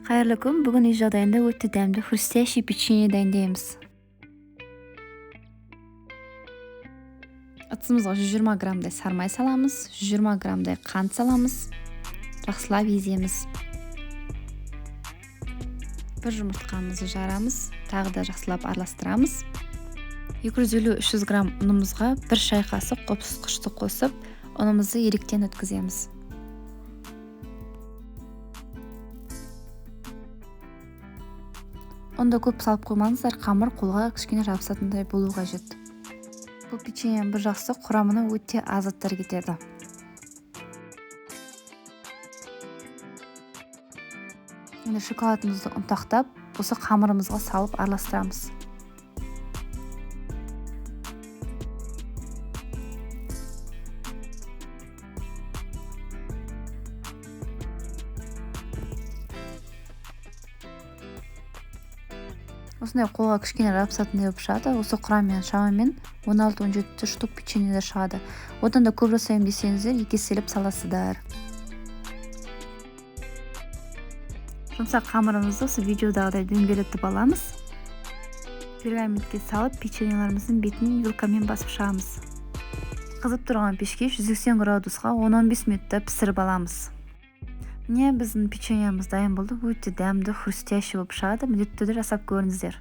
Кайырлы күн. Бүгүн үй жагдайында өтө дәмдүү хрустящий печенье дайындайбыз. Ыдысыбызга 120 граммдай сары май саламыз, 120 граммдай кант саламыз. Жакшылап ezебиз. Бир жумурткамызды жарабыз, дагы да жакшылап аралаштырабыз. 250-300 грамм унубузга 1 чай кашык копсуткучту косуп, унубузду иректен өткүзөбүз. Онда көп салып коймаңыздар, камыр колго кичине жабышатындай болуу кажет. Бул печеньенин бир жакчысы курамына өтө аз заттар кетеді. Эми шоколадыбызды унтактап, осы камырыбызга салып аралаштырабыз. Осындай колго кичине жабышатындай болуп чыгат. Осы курам менен шамамен 16-17 штук печенье чыгат. Одан да көп жасайм десеңиздер, 2 эселеп саласыздар. Жумшак камырыбызды осы видеодагыдай дөңгөлөтүп алабыз. Пергаментке салып, печеньелерибиздин бетин вилкамен басып чыгабыз. Кызып турган печке 180 градуска 10-15 мүнөттө пиширип алабыз. Міне биздин печеньемиз дайын болду. Өтө дәмдүү хрустящий болуп чыгат. Милдеттүү түрдө жасап көрүңүздөр.